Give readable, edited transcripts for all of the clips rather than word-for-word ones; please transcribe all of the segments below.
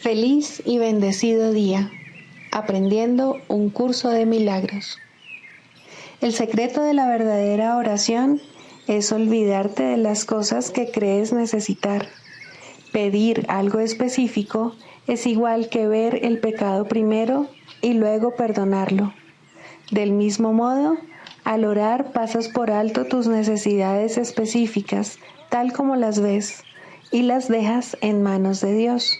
Feliz y bendecido día, aprendiendo un curso de milagros. El secreto de la verdadera oración es olvidarte de las cosas que crees necesitar. Pedir algo específico es igual que ver el pecado primero y luego perdonarlo. Del mismo modo, al orar pasas por alto tus necesidades específicas, tal como las ves, y las dejas en manos de Dios.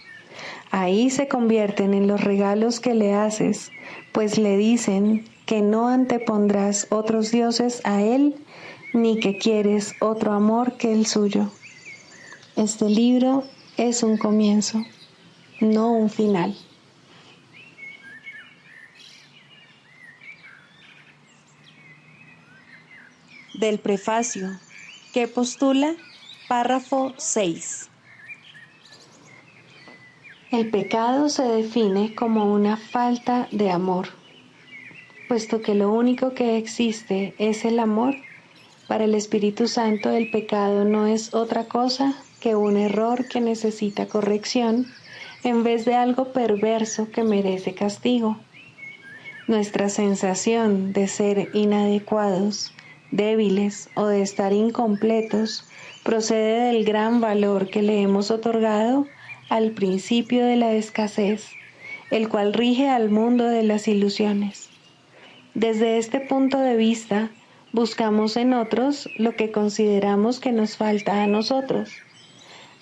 Ahí se convierten en los regalos que le haces, pues le dicen que no antepondrás otros dioses a Él, ni que quieres otro amor que el suyo. Este libro es un comienzo, no un final. Del prefacio, que postula, párrafo 6. El pecado se define como una falta de amor. Puesto que lo único que existe es el amor, para el Espíritu Santo el pecado no es otra cosa que un error que necesita corrección en vez de algo perverso que merece castigo. Nuestra sensación de ser inadecuados, débiles o de estar incompletos procede del gran valor que le hemos otorgado al principio de la escasez, el cual rige al mundo de las ilusiones. Desde este punto de vista, buscamos en otros lo que consideramos que nos falta a nosotros.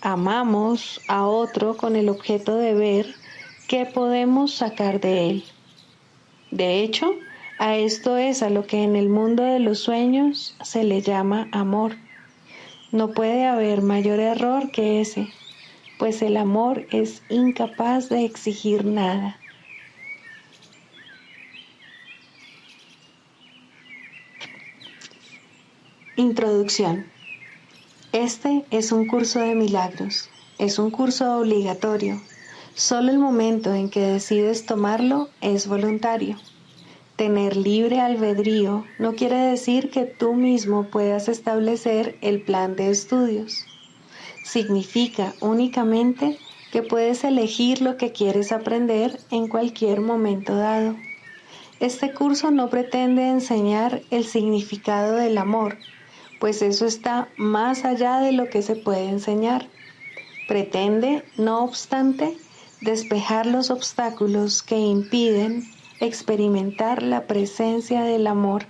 Amamos a otro con el objeto de ver qué podemos sacar de él. De hecho, a esto es a lo que en el mundo de los sueños se le llama amor. No puede haber mayor error que ese, pues el amor es incapaz de exigir nada. Introducción. Este es un curso de milagros. Es un curso obligatorio. Solo el momento en que decides tomarlo es voluntario. Tener libre albedrío no quiere decir que tú mismo puedas establecer el plan de estudios. Significa únicamente que puedes elegir lo que quieres aprender en cualquier momento dado. Este curso no pretende enseñar el significado del amor, pues eso está más allá de lo que se puede enseñar. Pretende, no obstante, despejar los obstáculos que impiden experimentar la presencia del amor,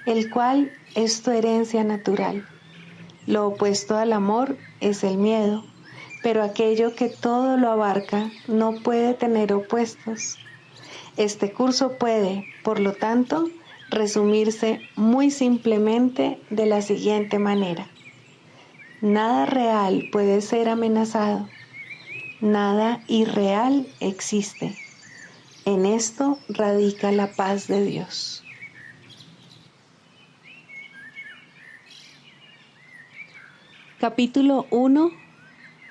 el cual es tu herencia natural. Lo opuesto al amor es el miedo, pero aquello que todo lo abarca no puede tener opuestos. Este curso puede, por lo tanto, resumirse muy simplemente de la siguiente manera. Nada real puede ser amenazado. Nada irreal existe. En esto radica la paz de Dios. Capítulo 1.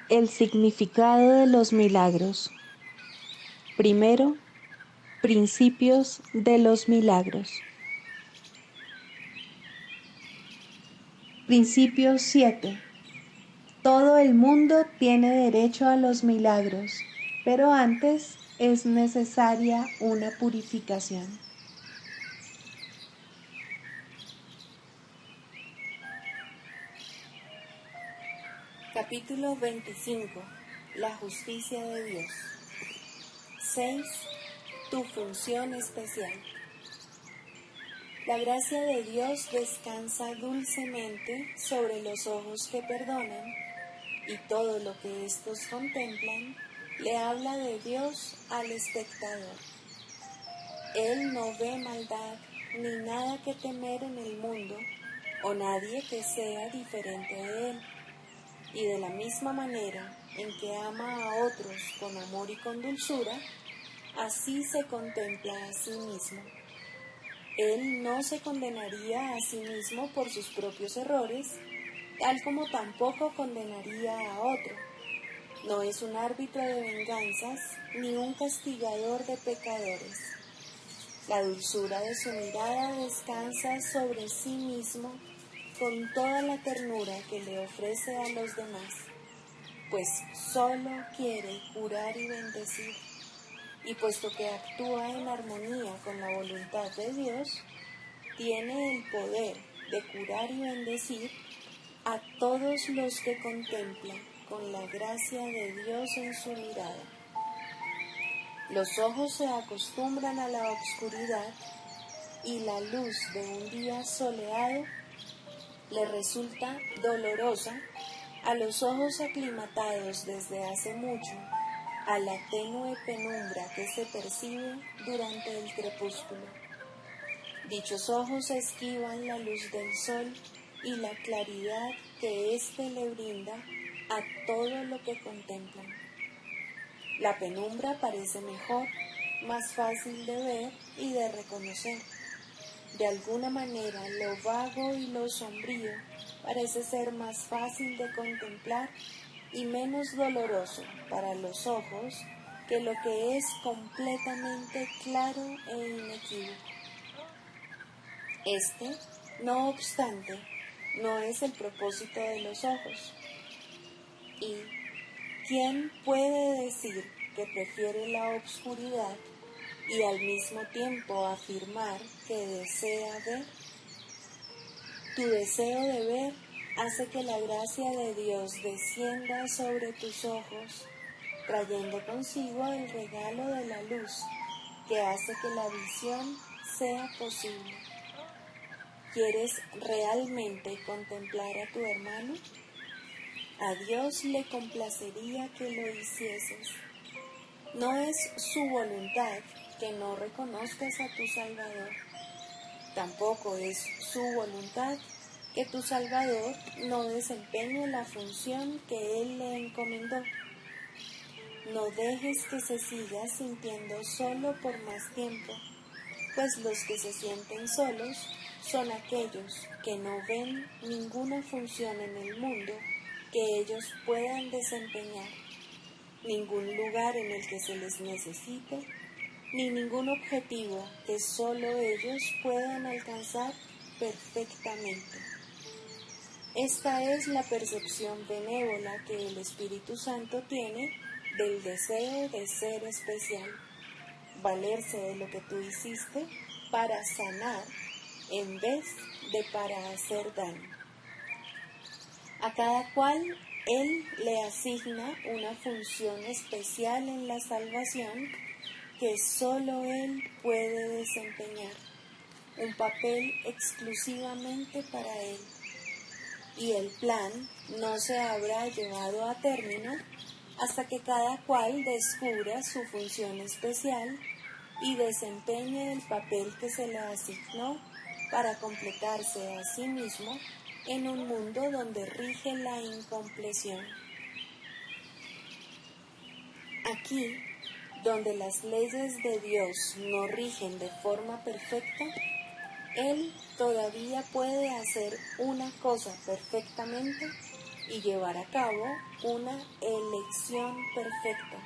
El significado de los milagros. Primero, principios de los milagros. Principio 7. Todo el mundo tiene derecho a los milagros, pero antes es necesaria una purificación. Capítulo 25. La justicia de Dios. 6. Tu función especial. La gracia de Dios descansa dulcemente sobre los ojos que perdonan, y todo lo que éstos contemplan le habla de Dios al espectador. Él no ve maldad ni nada que temer en el mundo, o nadie que sea diferente de él. Y de la misma manera en que ama a otros con amor y con dulzura, así se contempla a sí mismo. Él no se condenaría a sí mismo por sus propios errores, tal como tampoco condenaría a otro. No es un árbitro de venganzas ni un castigador de pecadores. La dulzura de su mirada descansa sobre sí mismo con toda la ternura que le ofrece a los demás. pues solo quiere curar y bendecir. Y puesto que actúa en armonía con la voluntad de Dios, tiene el poder de curar y bendecir a todos los que contemplan con la gracia de Dios en su mirada. Los ojos se acostumbran a la oscuridad y la luz de un día soleado le resulta dolorosa a los ojos aclimatados desde hace mucho a la tenue penumbra que se percibe durante el crepúsculo. Dichos ojos esquivan la luz del sol y la claridad que éste le brinda a todo lo que contemplan. La penumbra parece mejor, más fácil de ver y de reconocer. De alguna manera, lo vago y lo sombrío parece ser más fácil de contemplar y menos doloroso para los ojos que lo que es completamente claro e inequívoco. Este, no obstante, no es el propósito de los ojos. ¿Y quién puede decir que prefiere la oscuridad y al mismo tiempo afirmar que desea ver? Tu deseo de ver hace que la gracia de Dios descienda sobre tus ojos, trayendo consigo el regalo de la luz que hace que la visión sea posible. ¿Quieres realmente contemplar a tu hermano? A Dios le complacería que lo hicieses. No es su voluntad que no reconozcas a tu Salvador. Tampoco es su voluntad que tu Salvador no desempeñe la función que Él le encomendó. No dejes que se siga sintiendo solo por más tiempo, pues los que se sienten solos son aquellos que no ven ninguna función en el mundo que ellos puedan desempeñar, ningún lugar en el que se les necesite, ni ningún objetivo que solo ellos puedan alcanzar perfectamente. Esta es la percepción benévola que el Espíritu Santo tiene del deseo de ser especial, valerse de lo que tú hiciste para sanar en vez de para hacer daño. A cada cual Él le asigna una función especial en la salvación que solo Él puede desempeñar, un papel exclusivamente para Él. Y el plan no se habrá llevado a término hasta que cada cual descubra su función especial y desempeñe el papel que se le asignó para completarse a sí mismo en un mundo donde rige la incompleción. Aquí, donde las leyes de Dios no rigen de forma perfecta, Él todavía puede hacer una cosa perfectamente y llevar a cabo una elección perfecta.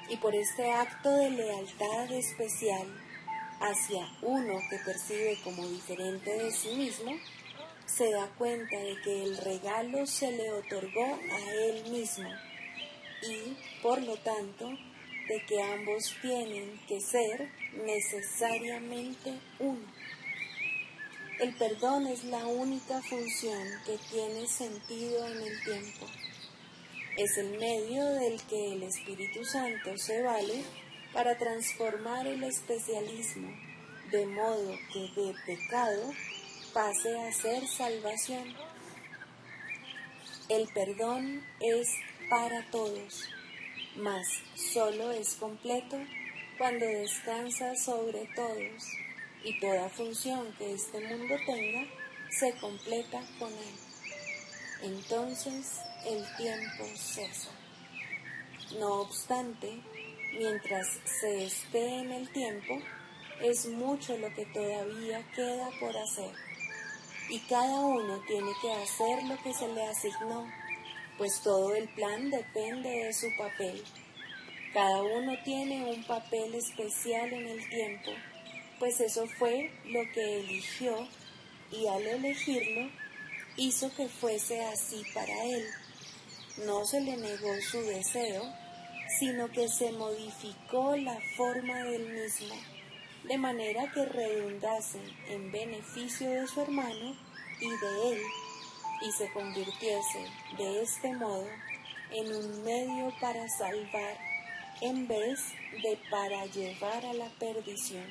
Y por este acto de lealtad especial hacia uno que percibe como diferente de sí mismo, se da cuenta de que el regalo se le otorgó a él mismo y, por lo tanto, de que ambos tienen que ser necesariamente uno. El perdón es la única función que tiene sentido en el tiempo. Es el medio del que el Espíritu Santo se vale para transformar el especialismo, de modo que de pecado pase a ser salvación. El perdón es para todos, mas solo es completo cuando descansa sobre todos, y toda función que este mundo tenga se completa con él. Entonces el tiempo cesa. No obstante, mientras se esté en el tiempo, es mucho lo que todavía queda por hacer, y cada uno tiene que hacer lo que se le asignó, pues todo el plan depende de su papel. Cada uno tiene un papel especial en el tiempo, pues eso fue lo que eligió, y al elegirlo, hizo que fuese así para él. No se le negó su deseo, sino que se modificó la forma del mismo, de manera que redundase en beneficio de su hermano y de él, y se convirtiese de este modo en un medio para salvar en vez de para llevar a la perdición.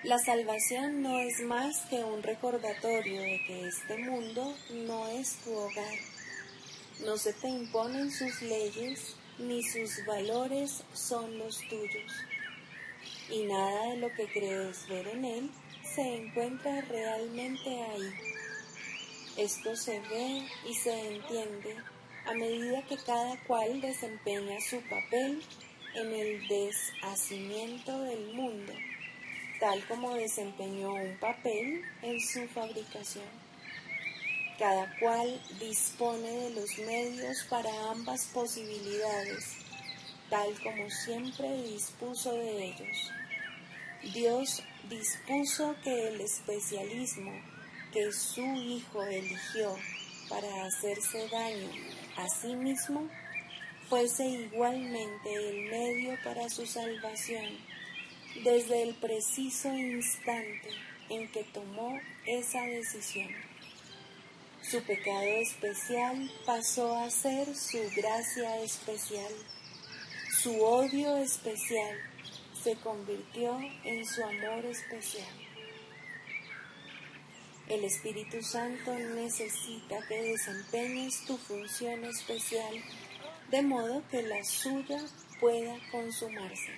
La salvación no es más que un recordatorio de que este mundo no es tu hogar. No se te imponen sus leyes, ni sus valores son los tuyos. Y nada de lo que crees ver en él se encuentra realmente ahí. Esto se ve y se entiende a medida que cada cual desempeña su papel en el deshacimiento del mundo, tal como desempeñó un papel en su fabricación. Cada cual dispone de los medios para ambas posibilidades, tal como siempre dispuso de ellos. Dios dispuso que el especialismo que su Hijo eligió para hacerse daño a sí mismo fuese igualmente el medio para su salvación desde el preciso instante en que tomó esa decisión. Su pecado especial pasó a ser su gracia especial. Su odio especial se convirtió en su amor especial. El Espíritu Santo necesita que desempeñes tu función especial, de modo que la suya pueda consumarse.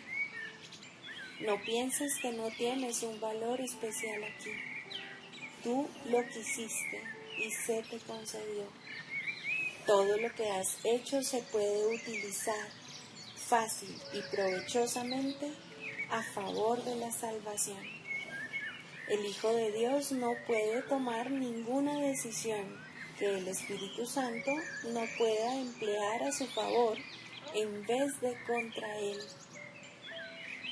No pienses que no tienes un valor especial aquí. Tú lo quisiste y se te concedió. Todo lo que has hecho se puede utilizar fácil y provechosamente a favor de la salvación. El Hijo de Dios no puede tomar ninguna decisión que el Espíritu Santo no pueda emplear a su favor en vez de contra él.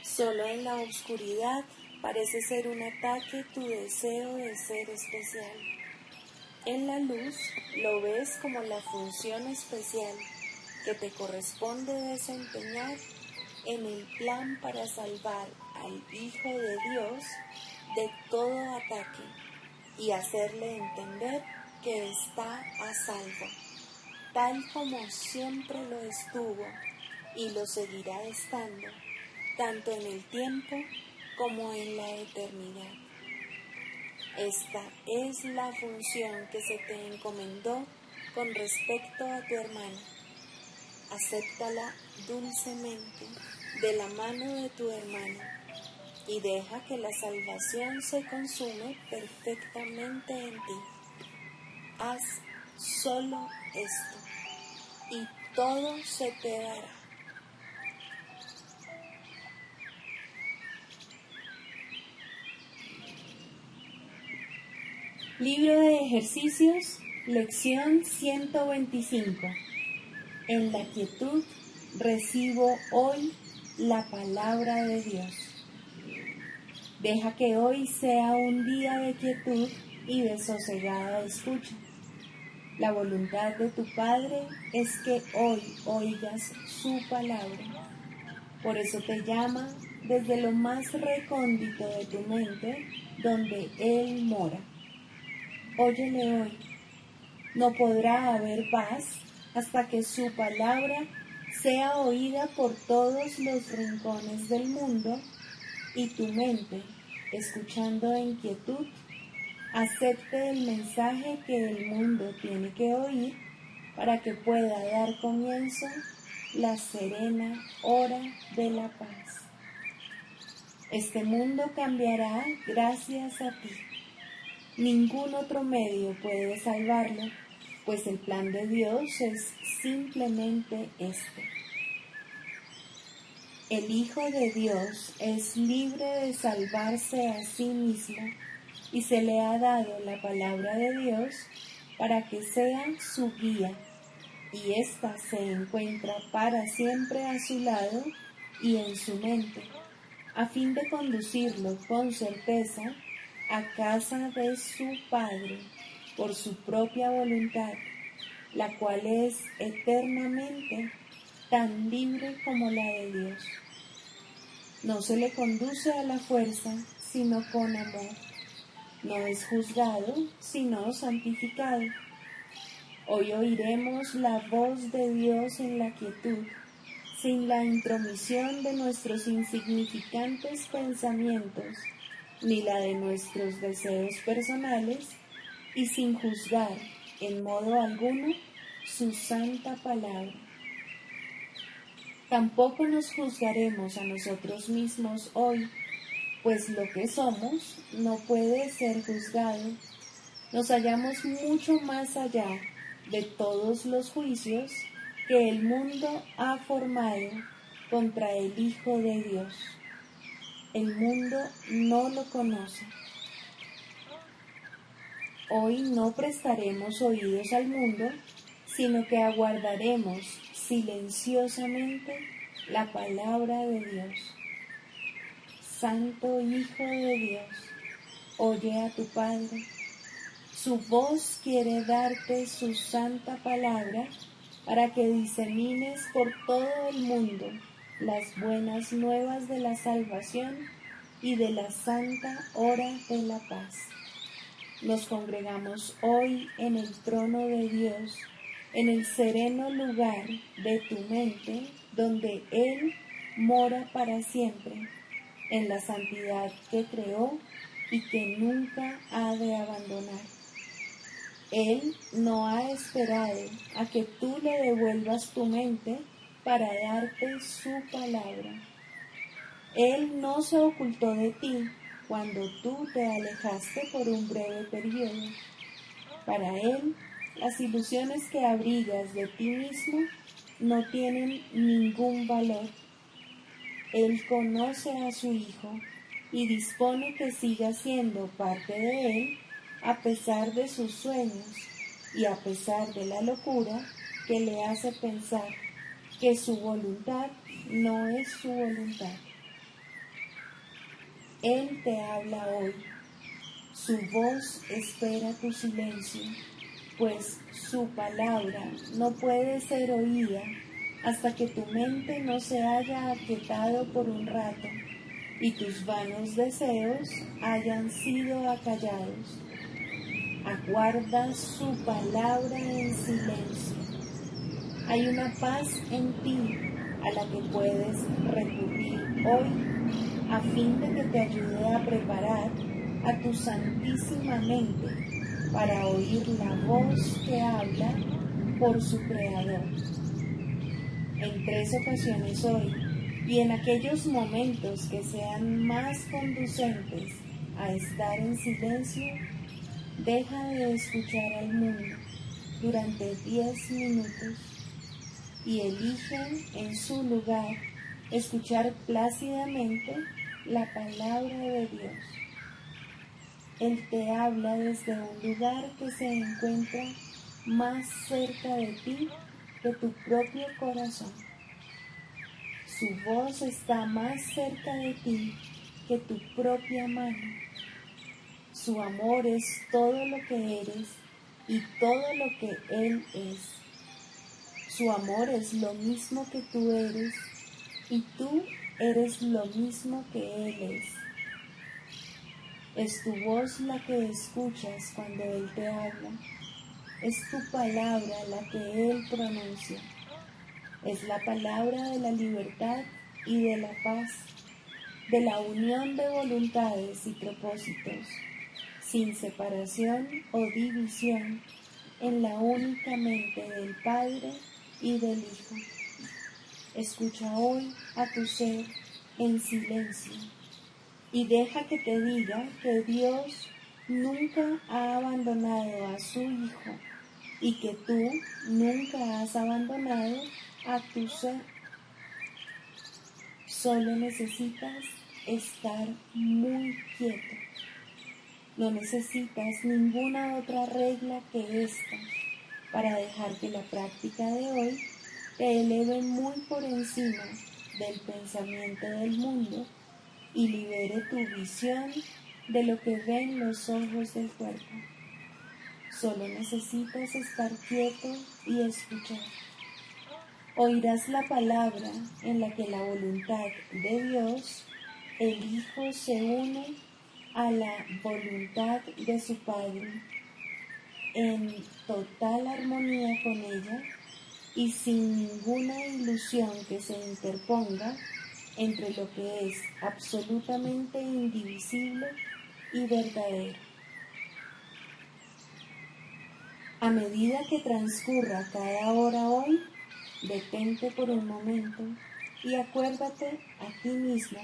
Solo en la oscuridad parece ser un ataque tu deseo de ser especial. En la luz lo ves como la función especial que te corresponde desempeñar en el plan para salvar al Hijo de Dios de todo ataque y hacerle entender que está a salvo, tal como siempre lo estuvo y lo seguirá estando, tanto en el tiempo como en la eternidad. Esta es la función que se te encomendó con respecto a tu hermano. Acéptala dulcemente de la mano de tu hermano y deja que la salvación se consume perfectamente en ti. Haz solo esto y todo se te dará. Libro de ejercicios, lección 125. En la quietud recibo hoy la palabra de Dios. Deja que hoy sea un día de quietud y de sosegada escucha. La voluntad de tu Padre es que hoy oigas su palabra. Por eso te llama desde lo más recóndito de tu mente, donde Él mora. Óyele hoy. No podrá haber paz hasta que su palabra sea oída por todos los rincones del mundo y tu mente, escuchando en quietud, acepte el mensaje que el mundo tiene que oír para que pueda dar comienzo la serena hora de la paz. Este mundo cambiará gracias a ti. Ningún otro medio puede salvarlo, pues el plan de Dios es simplemente este. El Hijo de Dios es libre de salvarse a sí mismo y se le ha dado la palabra de Dios para que sea su guía, y ésta se encuentra para siempre a su lado y en su mente, a fin de conducirlo con certeza a casa de su Padre por su propia voluntad, la cual es eternamente tan libre como la de Dios. No se le conduce a la fuerza, sino con amor. No es juzgado, sino santificado. Hoy oiremos la voz de Dios en la quietud, sin la intromisión de nuestros insignificantes pensamientos, ni la de nuestros deseos personales, y sin juzgar en modo alguno su santa palabra. Tampoco nos juzgaremos a nosotros mismos hoy, pues lo que somos no puede ser juzgado. Nos hallamos mucho más allá de todos los juicios que el mundo ha formado contra el Hijo de Dios. El mundo no lo conoce. Hoy no prestaremos oídos al mundo, sino que aguardaremos silenciosamente la palabra de Dios. Santo Hijo de Dios, oye a tu Padre. Su voz quiere darte su santa palabra para que disemines por todo el mundo las buenas nuevas de la salvación y de la santa hora de la paz. Nos congregamos hoy en el trono de Dios, en el sereno lugar de tu mente, donde Él mora para siempre, en la santidad que creó y que nunca ha de abandonar. Él no ha esperado a que tú le devuelvas tu mente para darte su palabra. Él no se ocultó de ti cuando tú te alejaste por un breve periodo. Para Él, las ilusiones que abrigas de ti mismo no tienen ningún valor. Él conoce a su Hijo y dispone que siga siendo parte de Él a pesar de sus sueños y a pesar de la locura que le hace pensar que su voluntad no es su voluntad. Él te habla hoy. Su voz espera tu silencio, pues su palabra no puede ser oída hasta que tu mente no se haya aquietado por un rato y tus vanos deseos hayan sido acallados. Aguarda su palabra en silencio. Hay una paz en ti a la que puedes recurrir hoy a fin de que te ayude a preparar a tu santísima mente para oír la voz que habla por su Creador. En 3 ocasiones hoy y en aquellos momentos que sean más conducentes a estar en silencio, deja de escuchar al mundo durante 10 minutos y elige en su lugar escuchar plácidamente la palabra de Dios. Él te habla desde un lugar que se encuentra más cerca de ti que tu propio corazón. Su voz está más cerca de ti que tu propia mano. Su amor es todo lo que eres y todo lo que Él es. Su amor es lo mismo que tú eres y tú eres lo mismo que Él es. Es tu voz la que escuchas cuando Él te habla. Es tu palabra la que Él pronuncia. Es la palabra de la libertad y de la paz, de la unión de voluntades y propósitos, sin separación o división, en la única mente del Padre y del Hijo. Escucha hoy a tu ser en silencio y deja que te diga que Dios nunca ha abandonado a su Hijo y que tú nunca has abandonado a tu ser. Solo necesitas estar muy quieto. No necesitas ninguna otra regla que esta para dejar que la práctica de hoy te eleve muy por encima del pensamiento del mundo y libere tu visión de lo que ven los ojos del cuerpo. Solo necesitas estar quieto y escuchar. Oirás la palabra en la que la voluntad de Dios, el Hijo, se une a la voluntad de su Padre en total armonía con ella y sin ninguna ilusión que se interponga entre lo que es absolutamente indivisible y verdadero. A medida que transcurra cada hora hoy, detente por un momento y acuérdate a ti mismo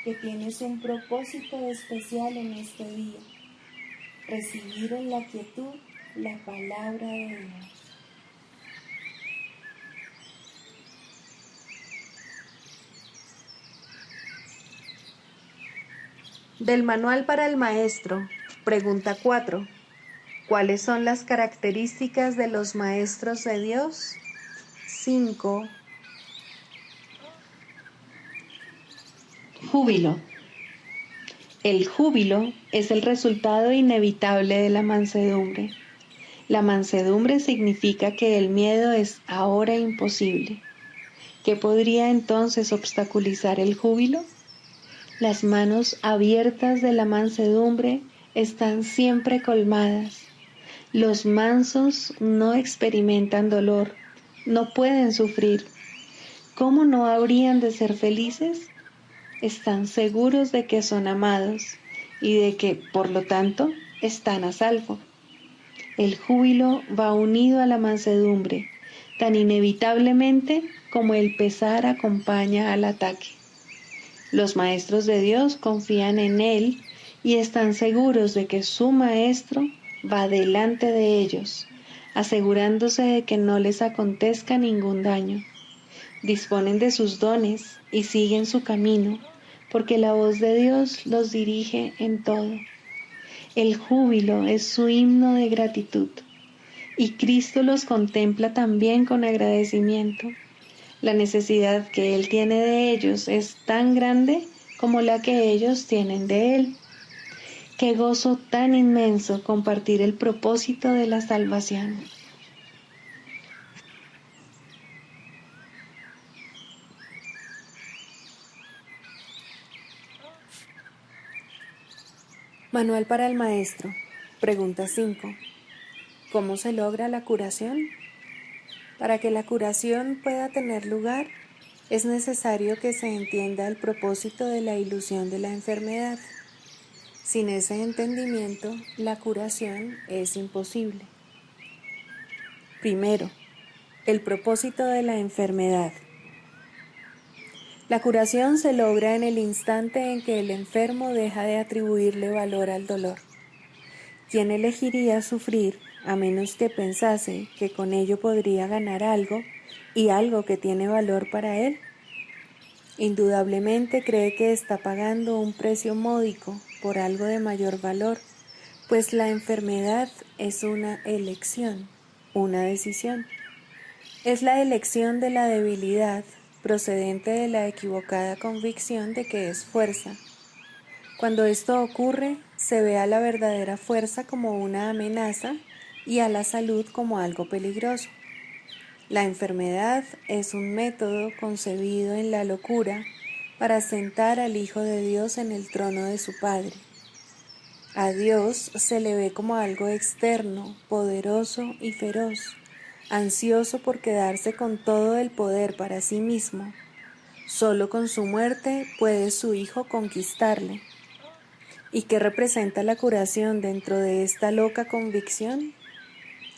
que tienes un propósito especial en este día: recibir en la quietud la palabra de Dios. Del Manual para el Maestro, pregunta 4. ¿Cuáles son las características de los maestros de Dios? 5. Júbilo. El júbilo es el resultado inevitable de la mansedumbre. La mansedumbre significa que el miedo es ahora imposible. ¿Qué podría entonces obstaculizar el júbilo? Las manos abiertas de la mansedumbre están siempre colmadas. Los mansos no experimentan dolor, no pueden sufrir. ¿Cómo no habrían de ser felices? Están seguros de que son amados y de que, por lo tanto, están a salvo. El júbilo va unido a la mansedumbre, tan inevitablemente como el pesar acompaña al ataque. Los maestros de Dios confían en Él y están seguros de que su Maestro va delante de ellos, asegurándose de que no les acontezca ningún daño. Disponen de sus dones y siguen su camino, porque la voz de Dios los dirige en todo. El júbilo es su himno de gratitud, y Cristo los contempla también con agradecimiento. La necesidad que Él tiene de ellos es tan grande como la que ellos tienen de Él. Qué gozo tan inmenso compartir el propósito de la salvación. Manual para el Maestro. Pregunta 5. ¿Cómo se logra la curación? Para que la curación pueda tener lugar, es necesario que se entienda el propósito de la ilusión de la enfermedad. Sin ese entendimiento, la curación es imposible. Primero, el propósito de la enfermedad. La curación se logra en el instante en que el enfermo deja de atribuirle valor al dolor. ¿Quién elegiría sufrir a menos que pensase que con ello podría ganar algo y algo que tiene valor para él? Indudablemente cree que está pagando un precio módico por algo de mayor valor, pues la enfermedad es una elección, una decisión. Es la elección de la debilidad procedente de la equivocada convicción de que es fuerza. Cuando esto ocurre, se ve a la verdadera fuerza como una amenaza y a la salud como algo peligroso. La enfermedad es un método concebido en la locura para sentar al Hijo de Dios en el trono de su Padre. A Dios se le ve como algo externo, poderoso y feroz, ansioso por quedarse con todo el poder para sí mismo. Solo con su muerte puede su Hijo conquistarle. ¿Y qué representa la curación dentro de esta loca convicción?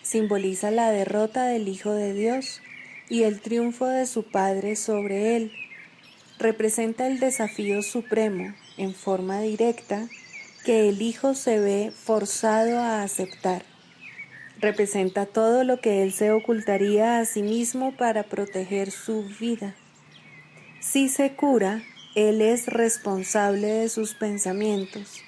Simboliza la derrota del Hijo de Dios y el triunfo de su Padre sobre él. Representa el desafío supremo, en forma directa, que el Hijo se ve forzado a aceptar. Representa todo lo que él se ocultaría a sí mismo para proteger su vida. Si se cura, él es responsable de sus pensamientos,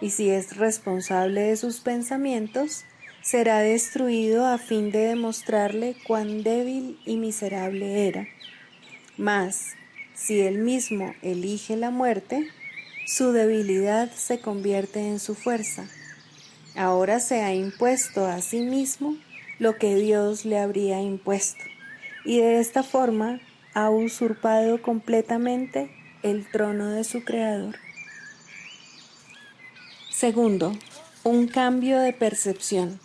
y si es responsable de sus pensamientos, será destruido a fin de demostrarle cuán débil y miserable era. Mas, si él mismo elige la muerte, su debilidad se convierte en su fuerza. Ahora se ha impuesto a sí mismo lo que Dios le habría impuesto, y de esta forma ha usurpado completamente el trono de su Creador. Segundo, un cambio de percepción.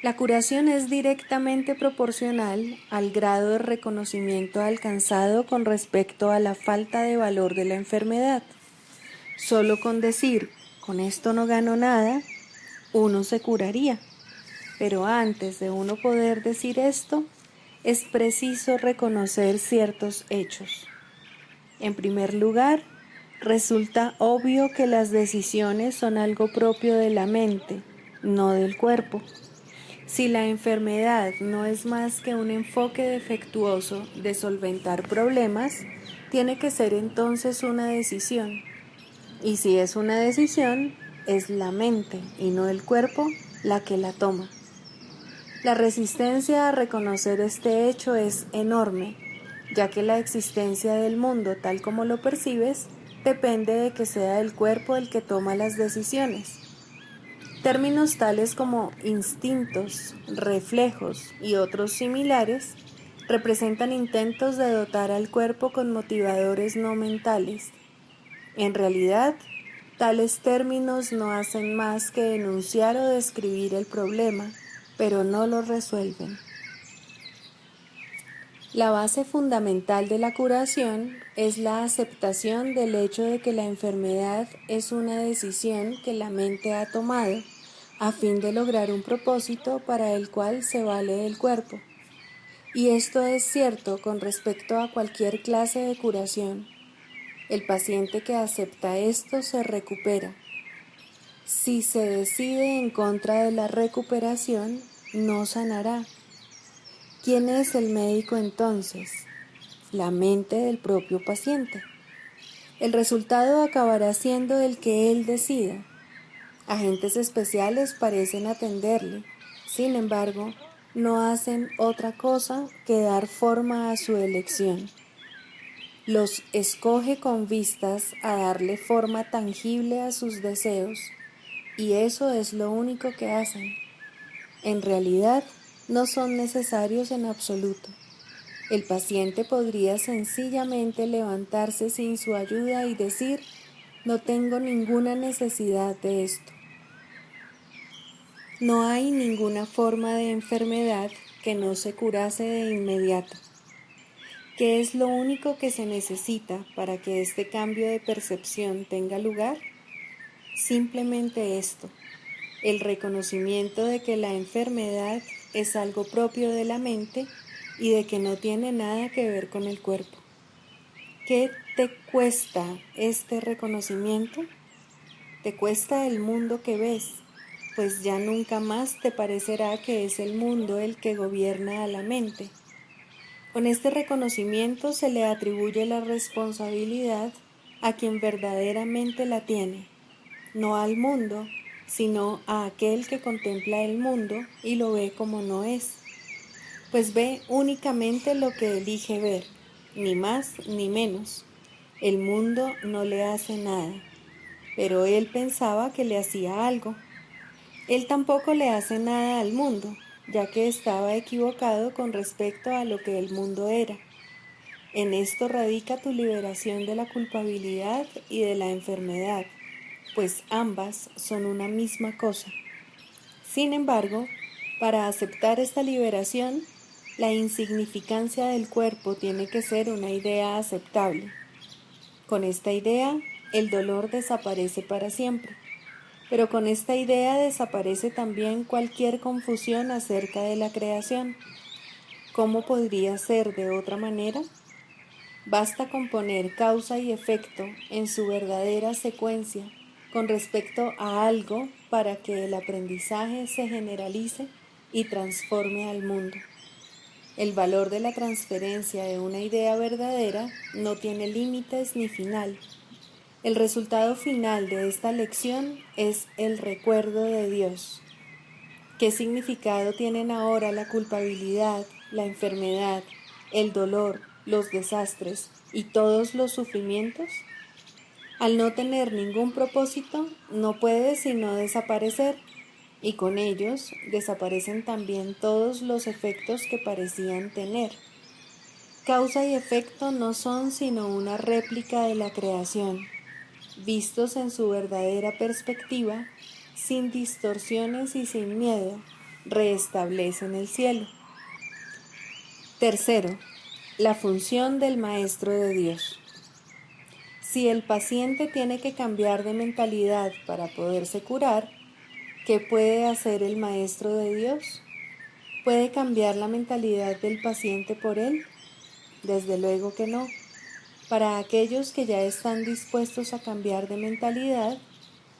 La curación es directamente proporcional al grado de reconocimiento alcanzado con respecto a la falta de valor de la enfermedad. Solo con decir, con esto no gano nada, uno se curaría. Pero antes de uno poder decir esto, es preciso reconocer ciertos hechos. En primer lugar, resulta obvio que las decisiones son algo propio de la mente, no del cuerpo. Si la enfermedad no es más que un enfoque defectuoso de solventar problemas, tiene que ser entonces una decisión. Y si es una decisión, es la mente y no el cuerpo la que la toma. La resistencia a reconocer este hecho es enorme, ya que la existencia del mundo tal como lo percibes depende de que sea el cuerpo el que toma las decisiones. Términos tales como instintos, reflejos y otros similares representan intentos de dotar al cuerpo con motivadores no mentales. En realidad, tales términos no hacen más que enunciar o describir el problema, pero no lo resuelven. La base fundamental de la curación es la aceptación del hecho de que la enfermedad es una decisión que la mente ha tomado a fin de lograr un propósito para el cual se vale el cuerpo. Y esto es cierto con respecto a cualquier clase de curación. El paciente que acepta esto se recupera. Si se decide en contra de la recuperación, no sanará. ¿Quién es el médico entonces? La mente del propio paciente. El resultado acabará siendo el que él decida. Agentes especiales parecen atenderle, sin embargo, no hacen otra cosa que dar forma a su elección. Los escoge con vistas a darle forma tangible a sus deseos, y eso es lo único que hacen. En realidad, no son necesarios en absoluto. El paciente podría sencillamente levantarse sin su ayuda y decir, no tengo ninguna necesidad de esto. No hay ninguna forma de enfermedad que no se curase de inmediato. ¿Qué es lo único que se necesita para que este cambio de percepción tenga lugar? Simplemente esto, el reconocimiento de que la enfermedad es algo propio de la mente y de que no tiene nada que ver con el cuerpo. ¿Qué te cuesta este reconocimiento? Te cuesta el mundo que ves, pues ya nunca más te parecerá que es el mundo el que gobierna a la mente. Con este reconocimiento se le atribuye la responsabilidad a quien verdaderamente la tiene, no al mundo, sino a aquel que contempla el mundo y lo ve como no es, pues ve únicamente lo que elige ver, ni más ni menos. El mundo no le hace nada, pero él pensaba que le hacía algo. Él tampoco le hace nada al mundo, ya que estaba equivocado con respecto a lo que el mundo era. En esto radica tu liberación de la culpabilidad y de la enfermedad, pues ambas son una misma cosa. Sin embargo, para aceptar esta liberación, la insignificancia del cuerpo tiene que ser una idea aceptable. Con esta idea, el dolor desaparece para siempre. Pero con esta idea desaparece también cualquier confusión acerca de la creación. ¿Cómo podría ser de otra manera? Basta con poner causa y efecto en su verdadera secuencia con respecto a algo para que el aprendizaje se generalice y transforme al mundo. El valor de la transferencia de una idea verdadera no tiene límites ni final. El resultado final de esta lección es el recuerdo de Dios. ¿Qué significado tienen ahora la culpabilidad, la enfermedad, el dolor, los desastres y todos los sufrimientos? Al no tener ningún propósito, no puede sino desaparecer, y con ellos desaparecen también todos los efectos que parecían tener. Causa y efecto no son sino una réplica de la creación, vistos en su verdadera perspectiva, sin distorsiones y sin miedo, restablecen el cielo. Tercero, la función del Maestro de Dios. Si el paciente tiene que cambiar de mentalidad para poderse curar, ¿qué puede hacer el Maestro de Dios? ¿Puede cambiar la mentalidad del paciente por él? Desde luego que no. Para aquellos que ya están dispuestos a cambiar de mentalidad,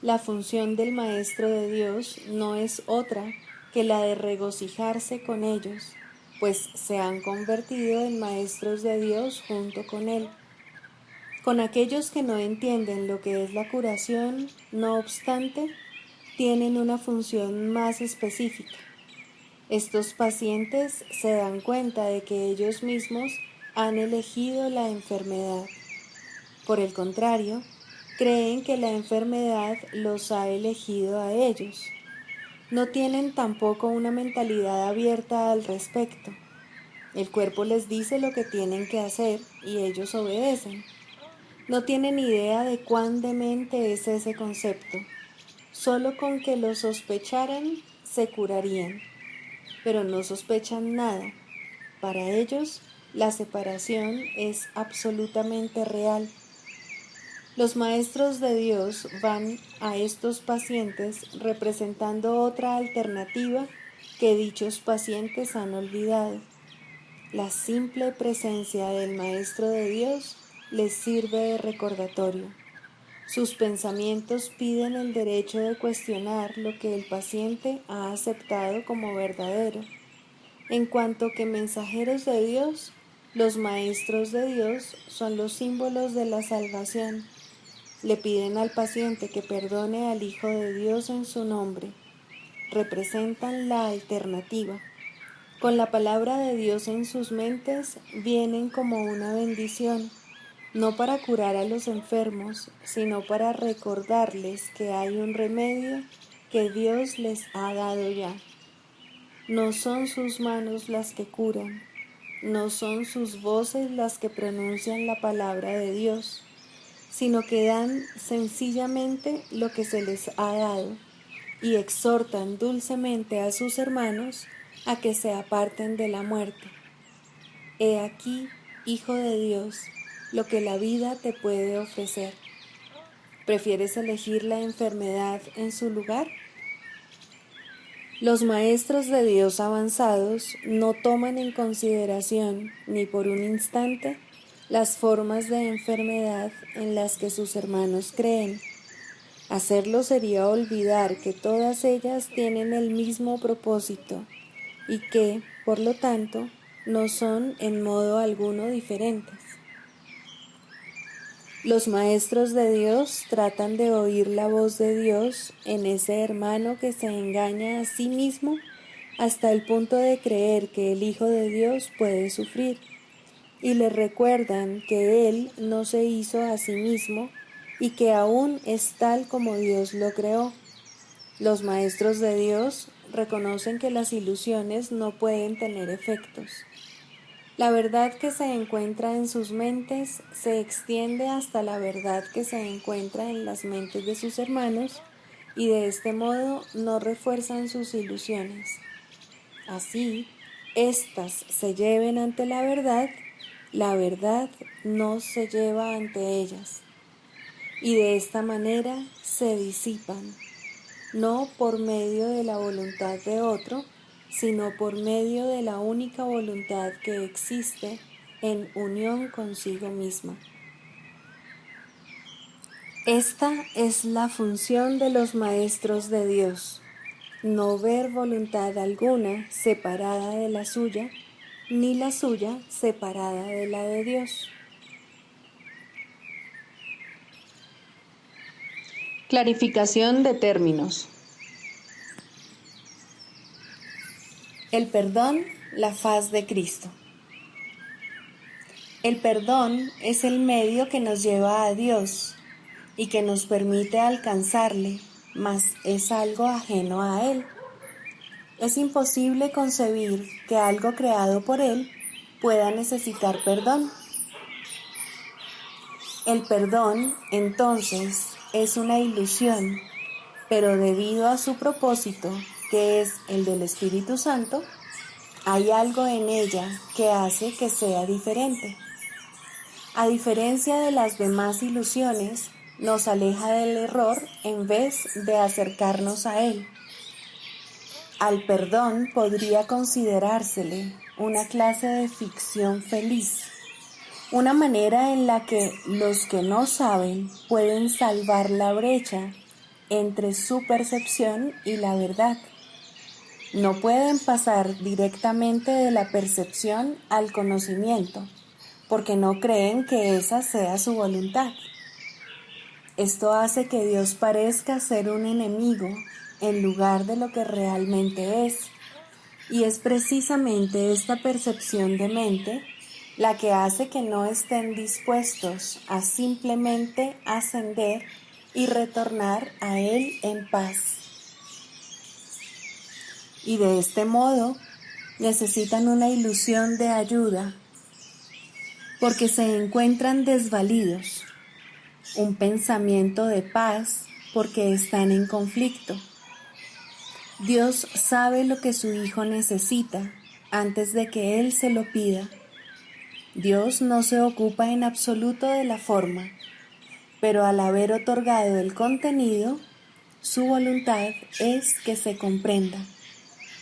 la función del Maestro de Dios no es otra que la de regocijarse con ellos, pues se han convertido en maestros de Dios junto con Él. Con aquellos que no entienden lo que es la curación, no obstante, tienen una función más específica. Estos pacientes se dan cuenta de que ellos mismos han elegido la enfermedad. Por el contrario, creen que la enfermedad los ha elegido a ellos. No tienen tampoco una mentalidad abierta al respecto. El cuerpo les dice lo que tienen que hacer y ellos obedecen. No tienen idea de cuán demente es ese concepto. Solo con que lo sospecharan se curarían, pero no sospechan nada. Para ellos, la separación es absolutamente real. Los maestros de Dios van a estos pacientes representando otra alternativa que dichos pacientes han olvidado. La simple presencia del Maestro de Dios les sirve de recordatorio. Sus pensamientos piden el derecho de cuestionar lo que el paciente ha aceptado como verdadero. En cuanto que mensajeros de Dios, los maestros de Dios son los símbolos de la salvación. Le piden al paciente que perdone al Hijo de Dios en su nombre. Representan la alternativa. Con la palabra de Dios en sus mentes, vienen como una bendición, no para curar a los enfermos, sino para recordarles que hay un remedio que Dios les ha dado ya. No son sus manos las que curan, no son sus voces las que pronuncian la palabra de Dios, sino que dan sencillamente lo que se les ha dado y exhortan dulcemente a sus hermanos a que se aparten de la muerte. He aquí, Hijo de Dios, lo que la vida te puede ofrecer. ¿Prefieres elegir la enfermedad en su lugar? Los maestros de Dios avanzados no toman en consideración ni por un instante las formas de enfermedad en las que sus hermanos creen. Hacerlo sería olvidar que todas ellas tienen el mismo propósito y que, por lo tanto, no son en modo alguno diferentes. Los maestros de Dios tratan de oír la voz de Dios en ese hermano que se engaña a sí mismo hasta el punto de creer que el Hijo de Dios puede sufrir, y le recuerdan que Él no se hizo a sí mismo y que aún es tal como Dios lo creó. Los maestros de Dios reconocen que las ilusiones no pueden tener efectos. La verdad que se encuentra en sus mentes se extiende hasta la verdad que se encuentra en las mentes de sus hermanos y de este modo no refuerzan sus ilusiones. Así, éstas se lleven ante la verdad no se lleva ante ellas. Y de esta manera se disipan, no por medio de la voluntad de otro, sino por medio de la única voluntad que existe en unión consigo misma. Esta es la función de los maestros de Dios, no ver voluntad alguna separada de la suya, ni la suya separada de la de Dios. Clarificación de términos. El perdón, la faz de Cristo. El perdón es el medio que nos lleva a Dios. y que nos permite alcanzarle, mas es algo ajeno a Él. Es imposible concebir que algo creado por Él pueda necesitar perdón. El perdón, entonces, es una ilusión, pero debido a su propósito, que es el del Espíritu Santo, hay algo en ella que hace que sea diferente. A diferencia de las demás ilusiones, nos aleja del error en vez de acercarnos a él. Al perdón podría considerársele una clase de ficción feliz, una manera en la que los que no saben pueden salvar la brecha entre su percepción y la verdad. No pueden pasar directamente de la percepción al conocimiento, porque no creen que esa sea su voluntad. Esto hace que Dios parezca ser un enemigo en lugar de lo que realmente es, y es precisamente esta percepción de mente la que hace que no estén dispuestos a simplemente ascender y retornar a Él en paz. Y de este modo necesitan una ilusión de ayuda, porque se encuentran desvalidos, un pensamiento de paz porque están en conflicto. Dios sabe lo que su Hijo necesita antes de que Él se lo pida. Dios no se ocupa en absoluto de la forma, pero al haber otorgado el contenido, su voluntad es que se comprenda,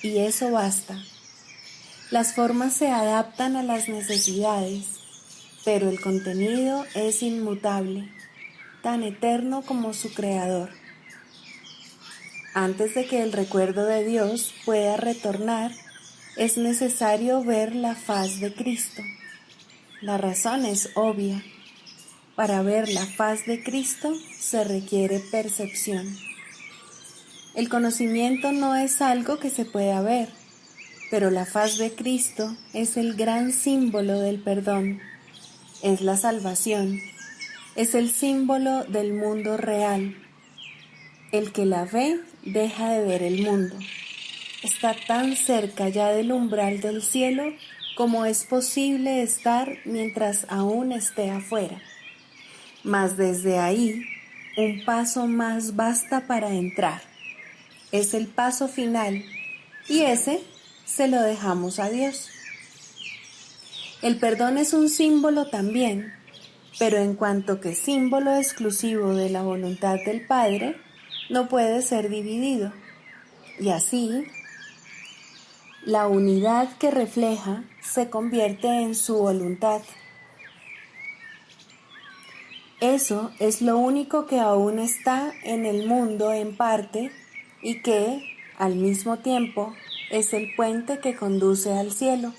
y eso basta. Las formas se adaptan a las necesidades, pero el contenido es inmutable, tan eterno como su creador. Antes de que el recuerdo de Dios pueda retornar, es necesario ver la faz de Cristo. La razón es obvia. Para ver la faz de Cristo se requiere percepción. El conocimiento no es algo que se pueda ver, pero la faz de Cristo es el gran símbolo del perdón, es la salvación, es el símbolo del mundo real. El que la ve deja de ver el mundo. Está tan cerca ya del umbral del cielo como es posible estar mientras aún esté afuera. Mas desde ahí, un paso más basta para entrar. Es el paso final, y ese se lo dejamos a Dios. El perdón es un símbolo también, pero en cuanto que símbolo exclusivo de la voluntad del Padre, no puede ser dividido. Y así, la unidad que refleja se convierte en su voluntad. Eso es lo único que aún está en el mundo en parte y que, al mismo tiempo, es el puente que conduce al cielo.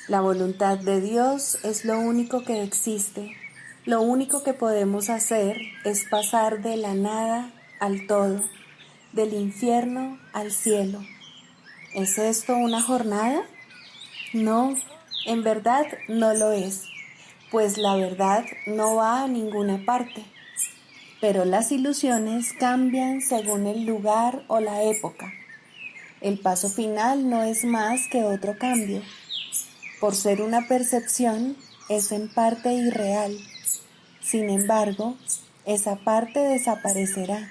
La voluntad de Dios es lo único que existe. Lo único que podemos hacer es pasar de la nada al todo, del infierno al cielo. ¿Es esto una jornada? No, en verdad no lo es, pues la verdad no va a ninguna parte. Pero las ilusiones cambian según el lugar o la época. El paso final no es más que otro cambio. Por ser una percepción, es en parte irreal. Sin embargo, esa parte desaparecerá.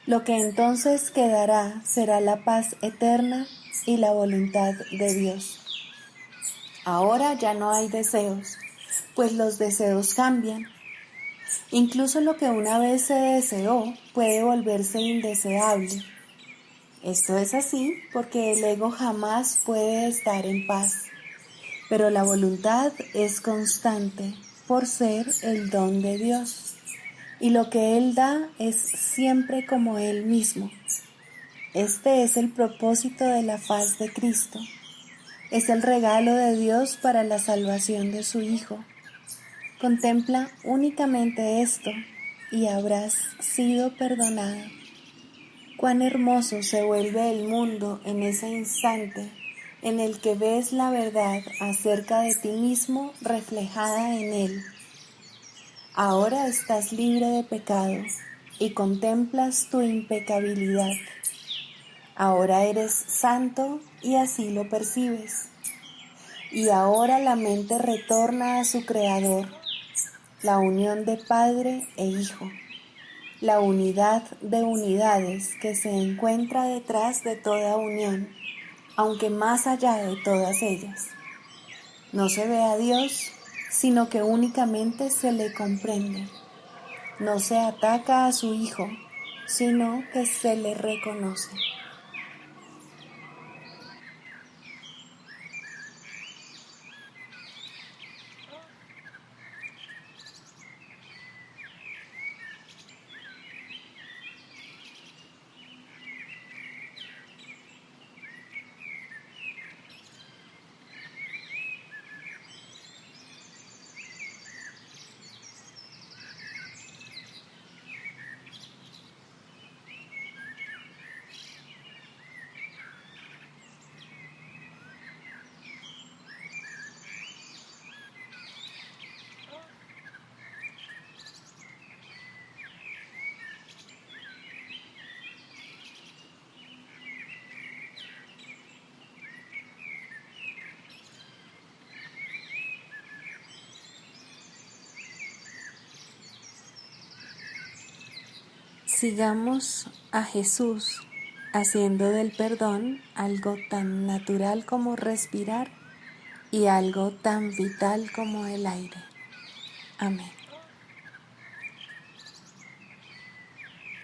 Lo que entonces quedará será la paz eterna y la voluntad de Dios. Ahora ya no hay deseos, pues los deseos cambian. Incluso lo que una vez se deseó puede volverse indeseable. Esto es así porque el ego jamás puede estar en paz, pero la voluntad es constante por ser el don de Dios, y lo que Él da es siempre como Él mismo. Este es el propósito de la faz de Cristo. Es el regalo de Dios para la salvación de su Hijo. Contempla únicamente esto y habrás sido perdonado. Cuán hermoso se vuelve el mundo en ese instante en el que ves la verdad acerca de ti mismo reflejada en él. Ahora estás libre de pecado y contemplas tu impecabilidad. Ahora eres santo y así lo percibes. Y ahora la mente retorna a su Creador, la unión de Padre e Hijo, la unidad de unidades que se encuentra detrás de toda unión, aunque más allá de todas ellas. No se ve a Dios, sino que únicamente se le comprende. No se ataca a su Hijo, sino que se le reconoce. Sigamos a Jesús haciendo del perdón algo tan natural como respirar y algo tan vital como el aire. Amén.